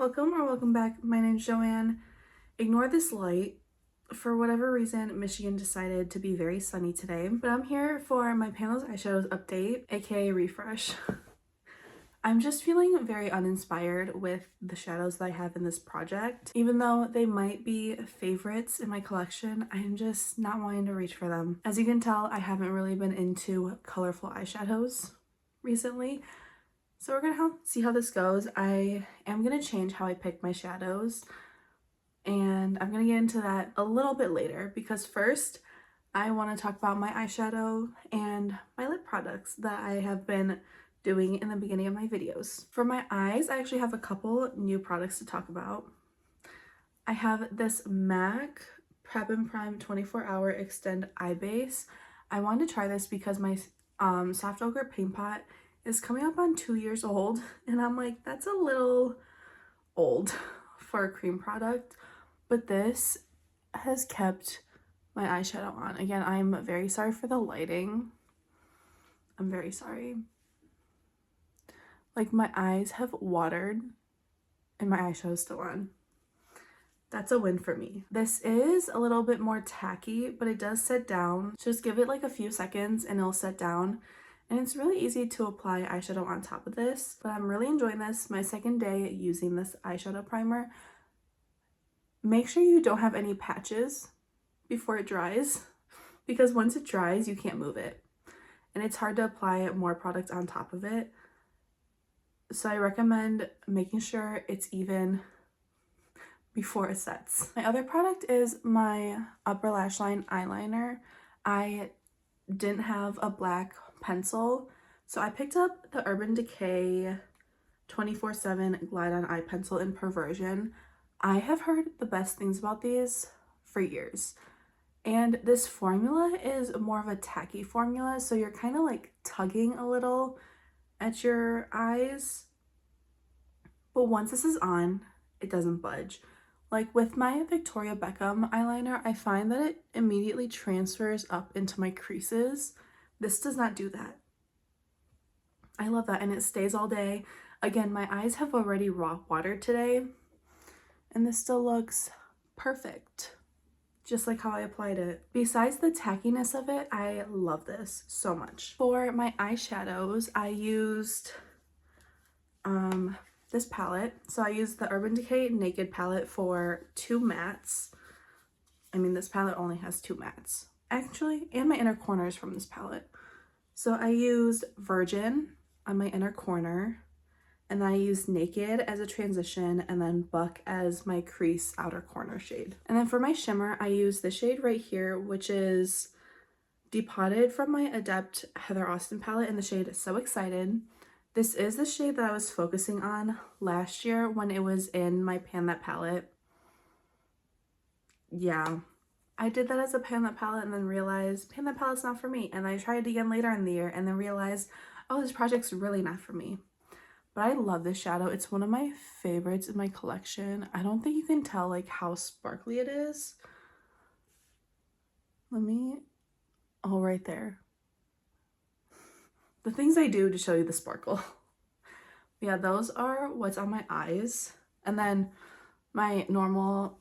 Welcome or welcome back. My name's Joanne. Ignore this light. For whatever reason, Michigan decided to be very sunny today, but I'm here for my Panels Eyeshadows update, aka refresh. I'm just feeling very uninspired with the shadows that I have in this project. Even though they might be favorites in my collection, I'm just not wanting to reach for them. As you can tell, I haven't really been into colorful eyeshadows recently. So we're gonna see how this goes. I am gonna change how I pick my shadows, and I'm gonna get into that a little bit later because first I want to talk about my eyeshadow and my lip products that I have been doing in the beginning of my videos. For my eyes, I actually have a couple new products to talk about. I have this MAC Prep and Prime 24-hour Extend Eye Base. I wanted to try this because my soft ochre paint pot is coming up on 2 years old, and I'm like, that's a little old for a cream product, but this has kept my eyeshadow on. Again, I'm very sorry for the lighting. I'm very sorry. Like, my eyes have watered and my eyeshadow's still on. That's a win for me. This is a little bit more tacky, but it does set down. Just give it like a few seconds and it'll set down. And it's really easy to apply eyeshadow on top of this, but I'm really enjoying this. My second day using this eyeshadow primer. Make sure you don't have any patches before it dries, because once it dries, you can't move it. And it's hard to apply more product on top of it. So I recommend making sure it's even before it sets. My other product is my upper lash line eyeliner. I didn't have a black pencil, so I picked up the Urban Decay 24/7 Glide On Eye Pencil in Perversion. I have heard the best things about these for years, and this formula is more of a tacky formula, so you're kind of like tugging a little at your eyes, but once this is on, it doesn't budge. Like with my Victoria Beckham eyeliner, I find that it immediately transfers up into my creases. This does not do that. I love that, and it stays all day. Again, my eyes have already raw watered today, and this still looks perfect, just like how I applied it. Besides the tackiness of it, I love this so much. For my eyeshadows, I used this palette. So I used the Urban Decay Naked palette for 2 mattes. I mean, this palette only has 2 mattes, actually, and my inner corner is from this palette. So I used Virgin on my inner corner, and I used Naked as a transition, and then Buck as my crease outer corner shade. And then for my shimmer, I used the shade right here, which is Depotted from my Adept Heather Austin palette in the shade So Excited. This is the shade that I was focusing on last year when it was in my Pan That palette. Yeah, I did that as a Pan That palette and then realized Pan That palette's not for me. And I tried it again later in the year and then realized, oh, this project's really not for me. But I love this shadow. It's one of my favorites in my collection. I don't think you can tell like how sparkly it is. Oh, right there. The things I do to show you the sparkle. Yeah, those are what's on my eyes. And then my normal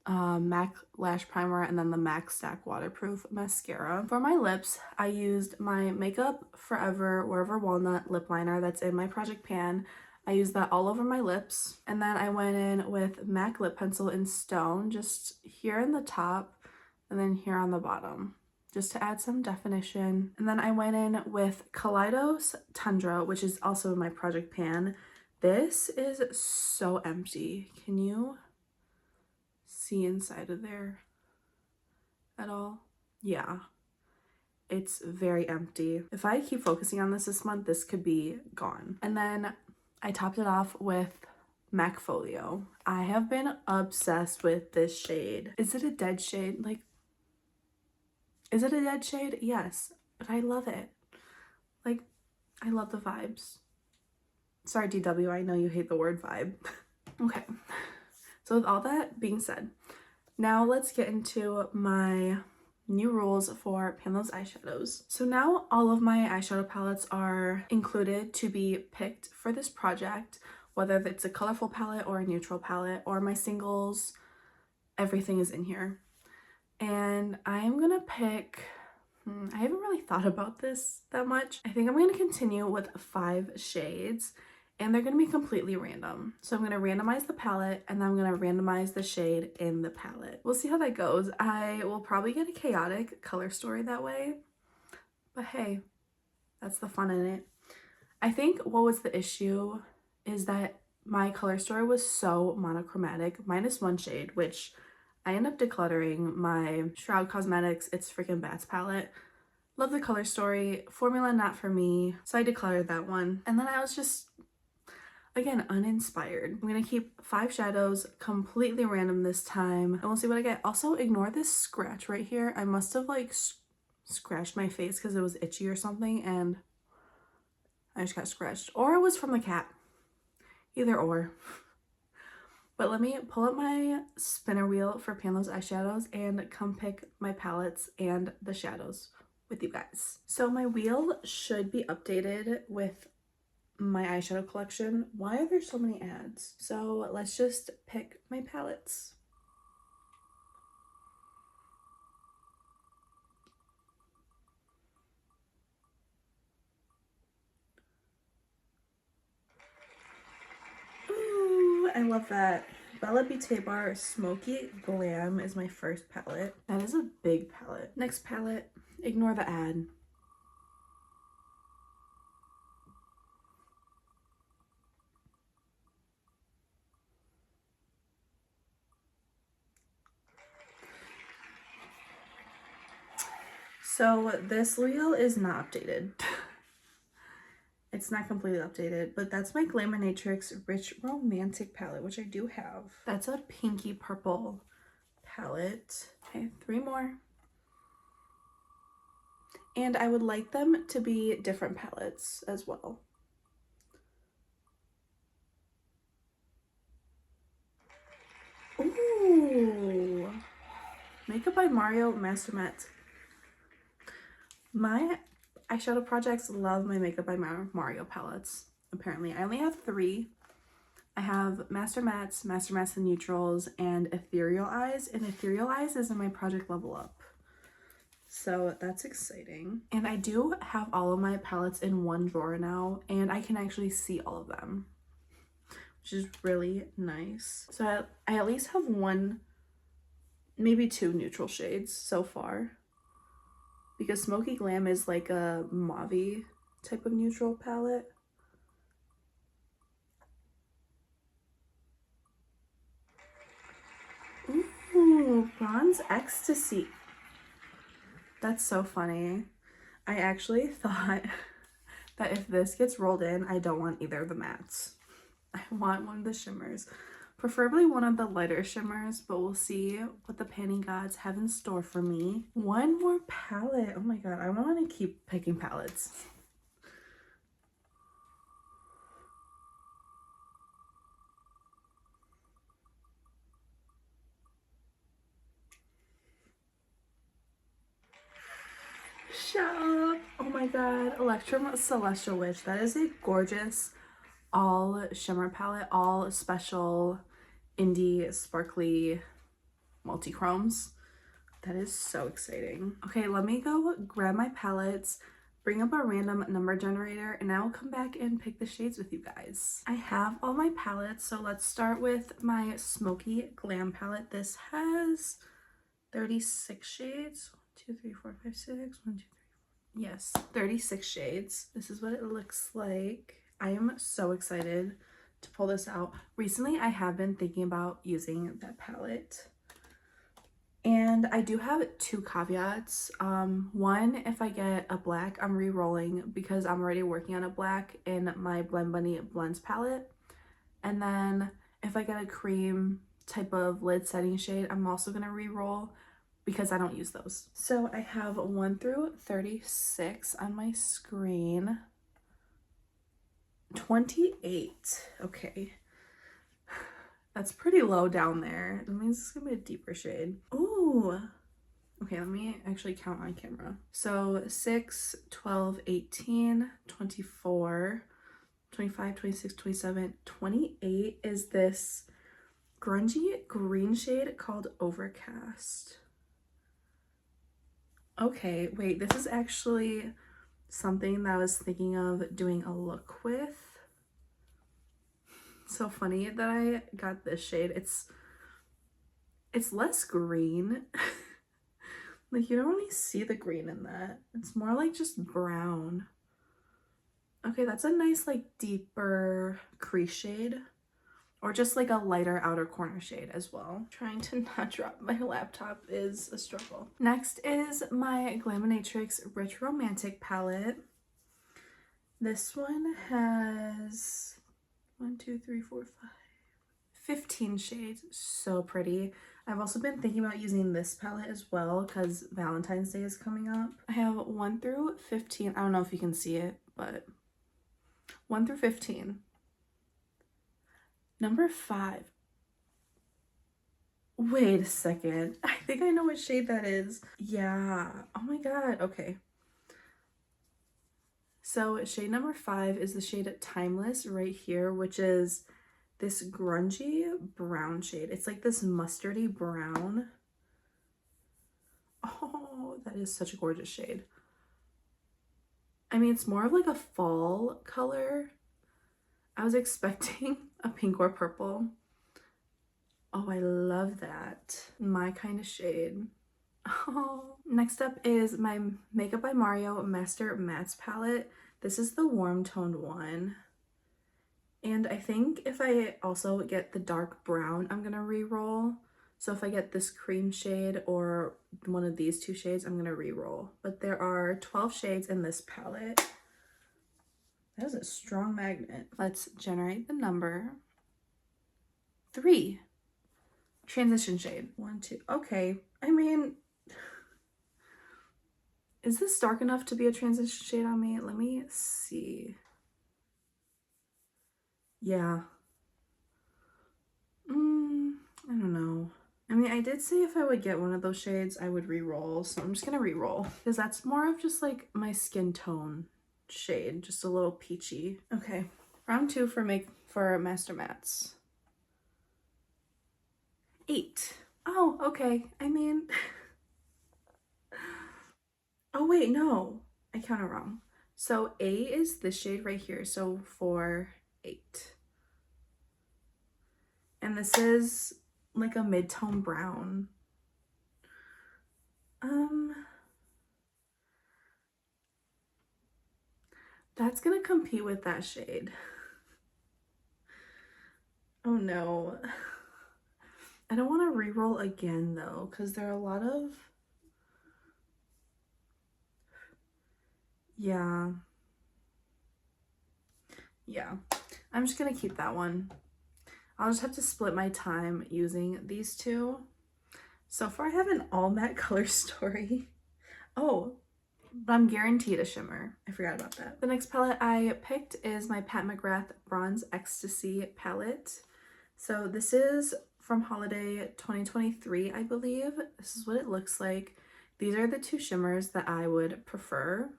MAC lash primer, and then the MAC Stack Waterproof mascara. For my lips, I used my Makeup Forever Wherever Walnut lip liner that's in my Project Pan. I used that all over my lips. And then I went in with MAC lip pencil in Stone, just here in the top and then here on the bottom, just to add some definition. And then I went in with Kaleidos Tundra, which is also in my Project Pan. This is so empty. Can you see inside of there at all? Yeah, it's very empty. If I keep focusing on this month, this could be gone. And then I topped it off with MAC Folio. I have been obsessed with this shade. Is it a dead shade? Like, is it a dead shade? Yes, but I love it. Like, I love the vibes. Sorry, DW, I know you hate the word vibe. Okay, so with all that being said, now let's get into my new rules for Panels eyeshadows. So now all of my eyeshadow palettes are included to be picked for this project. whether it's a colorful palette or a neutral palette or my singles, everything is in here. And I'm gonna pick, I haven't really thought about this that much. I think I'm gonna continue with 5 shades, and they're gonna be completely random. So I'm gonna randomize the palette, and then I'm gonna randomize the shade in the palette. We'll see how that goes. I will probably get a chaotic color story that way, but hey, that's the fun in it. I think what was the issue is that my color story was so monochromatic, minus 1 shade, which I end up decluttering my Shroud Cosmetics It's Freaking Bats palette. Love the color story, formula not for me, so I decluttered that one. And then I was just, again, uninspired. I'm gonna keep 5 shadows, completely random this time, and we'll see what I get. Also, ignore this scratch right here. I must have like scratched my face because it was itchy or something, and I just got scratched. Or it was from the cat. Either or. But let me pull up my spinner wheel for Pan those eyeshadows and come pick my palettes and the shadows with you guys. So my wheel should be updated with my eyeshadow collection. Why are there so many ads? So let's just pick my palettes. Ooh, I love that. Bella Beauté Bar Smoky Glam is my first palette. That is a big palette. Next palette, ignore the ad. So this wheel is not updated. It's not completely updated, but that's my Glamour-Natrix Rich Romantic palette, which I do have. That's a pinky purple palette. Okay, 3 more. And I would like them to be different palettes as well. Ooh! Makeup by Mario Master Matte. My eyeshadow projects love my Makeup by Mario palettes, apparently. I only have 3. I have Master Mattes and Neutrals, and Ethereal Eyes. And Ethereal Eyes is in my Project Level Up. So that's exciting. And I do have all of my palettes in one drawer now, and I can actually see all of them, which is really nice. So I at least have 1, maybe 2 neutral shades so far, because Smoky Glam is like a mauve type of neutral palette. Ooh, Bronze Ecstasy. That's so funny. I actually thought that if this gets rolled in, I don't want either of the mattes. I want one of the shimmers. Preferably one of the lighter shimmers, but we'll see what the panning gods have in store for me. 1 more palette. Oh my god, I want to keep picking palettes. Shut up. Oh my god, Electrum Celestial Witch. That is a gorgeous all shimmer palette, all special indie sparkly multi-chromes. That is so exciting. Okay, let me go grab my palettes, bring up a random number generator, and I will come back and pick the shades with you guys. I have all my palettes, so let's start with my Smoky Glam palette. This has 36 shades. 1, 2, 3, 4, 5, 6. 1, 2, 3, 4. Yes, 36 shades. This is what it looks like. I am so excited to pull this out. Recently, I have been thinking about using that palette. And I do have 2 caveats. One, if I get a black, I'm re-rolling because I'm already working on a black in my Blend Bunny Blends palette. And then if I get a cream type of lid setting shade, I'm also gonna re-roll because I don't use those. So I have 1 through 36 on my screen. 28. Okay. That's pretty low down there. That means it's gonna be a deeper shade. Ooh. Okay, let me actually count on camera. So 6, 12, 18, 24, 25, 26, 27, 28 is this grungy green shade called Overcast. Okay, wait, this is actually something that I was thinking of doing a look with. So funny that I got this shade. It's less green. Like, you don't really see the green in that. It's more like just brown. Okay, that's a nice like deeper crease shade, or just like a lighter outer corner shade as well. Trying to not drop my laptop is a struggle. Next is my Glaminatrix Rich Romantic palette. This one has 15 shades. So pretty. I've also been thinking about using this palette as well because Valentine's Day is coming up. I have 1 through 15. I don't know if you can see it, but 1 through 15. Number 5. Wait a second. I think I know what shade that is. Yeah. Oh my god. Okay. So shade number 5 is the shade Timeless right here, which is this grungy brown shade. It's like this mustardy brown. Oh, that is such a gorgeous shade. I mean, it's more of like a fall color. I was expecting a pink or purple. Oh, I love that. My kind of shade. Oh. Next up is my Makeup by Mario Master Mattes palette. This is the warm toned one. And I think if I also get the dark brown, I'm gonna re-roll. So if I get this cream shade or one of these 2 shades, I'm gonna re-roll. But there are 12 shades in this palette. That is a strong magnet. Let's generate the number. 3. Transition shade. 1, 2. Okay. I mean, is this dark enough to be a transition shade on me? Let me see. Yeah. I don't know. I mean, I did say if I would get one of those shades, I would re-roll. So I'm just gonna re-roll because that's more of just like my skin tone shade, just a little peachy. Okay, round 2 for Master Mattes. 8. Oh, okay. I mean, oh wait, no, I counted wrong. So A is this shade right here. So 4, 8. And this is like a mid-tone brown. That's gonna compete with that shade. Oh no. I don't want to re-roll again though, because there are a lot of, yeah, I'm just gonna keep that one. I'll just have to split my time using these 2. So far I have an all matte color story. Oh, but I'm guaranteed a shimmer. I forgot about that. The next palette I picked is my Pat McGrath Bronze Ecstasy palette. So this is from holiday 2023, I believe. This is what it looks like. These are the 2 shimmers that I would prefer.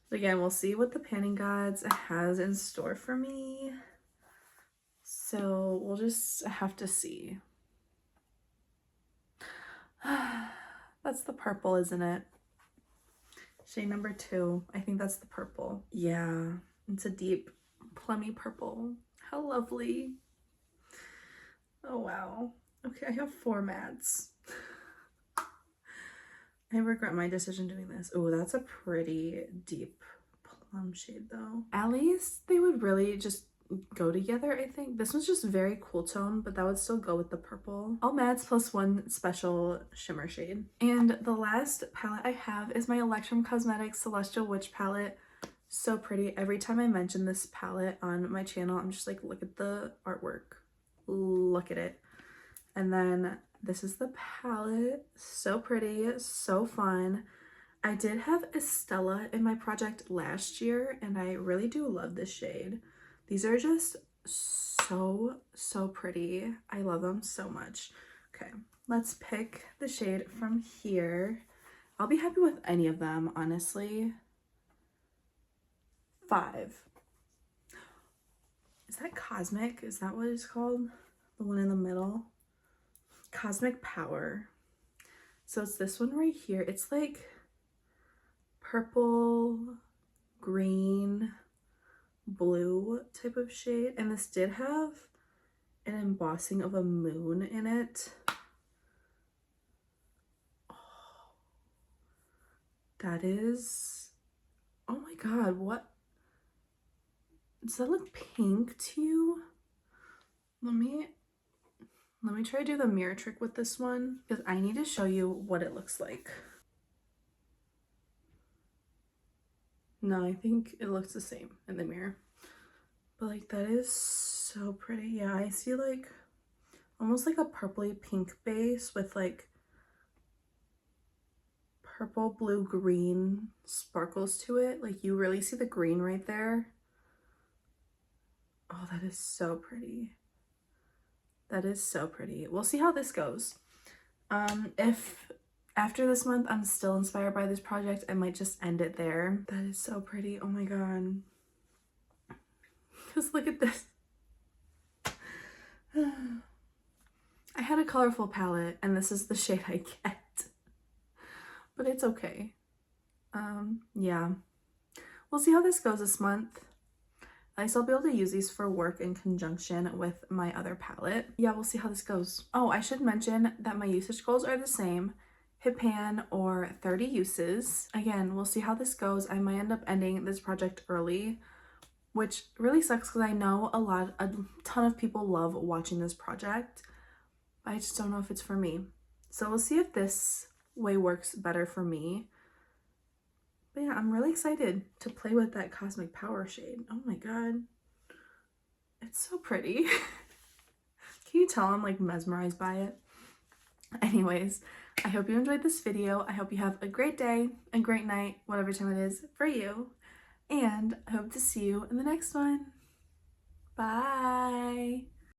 But again, we'll see what the Panning Gods has in store for me. So we'll just have to see. That's the purple, isn't it? Shade number 2. I think that's the purple. Yeah, it's a deep plummy purple. How lovely. Oh wow. Okay, I have 4 mattes. I regret my decision doing this. Oh, that's a pretty deep plum shade though. At least they would really just go together, I think. This one's just very cool tone, but that would still go with the purple. All mattes plus 1 special shimmer shade. And the last palette I have is my Electrum Cosmetics Celestial Witch palette. So pretty. Every time I mention this palette on my channel, I'm just like, look at the artwork. Look at it. And then this is the palette. So pretty, so fun. I did have Estella in my project last year, and I really do love this shade. These are just so pretty. I love them so much. Okay, let's pick the shade from here. I'll be happy with any of them, honestly. 5. that Cosmic? Is that what it's called? The one in the middle? Cosmic Power. So it's this one right here. It's like purple, green, blue type of shade. And this did have an embossing of a moon in it. Oh, that is, oh my god, what? Does that look pink to you? Let me try to do the mirror trick with this one because I need to show you what it looks like. No, I think it looks the same in the mirror. But like that is so pretty. Yeah, I see like almost like a purpley pink base with like purple, blue, green sparkles to it. Like you really see the green right there. Oh, that is so pretty. That is so pretty. We'll see how this goes. If after this month I'm still inspired by this project, I might just end it there. That is so pretty. Oh my god. Just look at this. I had a colorful palette and this is the shade I get. But it's okay. Yeah. We'll see how this goes this month. At least I'll be able to use these for work in conjunction with my other palette. Yeah, we'll see how this goes. Oh, I should mention that my usage goals are the same. Hit pan or 30 uses. Again, we'll see how this goes. I might end up ending this project early, which really sucks because I know a ton of people love watching this project. I just don't know if it's for me. So we'll see if this way works better for me. But yeah, I'm really excited to play with that Cosmic Power shade. Oh my god. It's so pretty. Can you tell I'm like mesmerized by it? Anyways, I hope you enjoyed this video. I hope you have a great day, a great night, whatever time it is for you. And I hope to see you in the next one. Bye.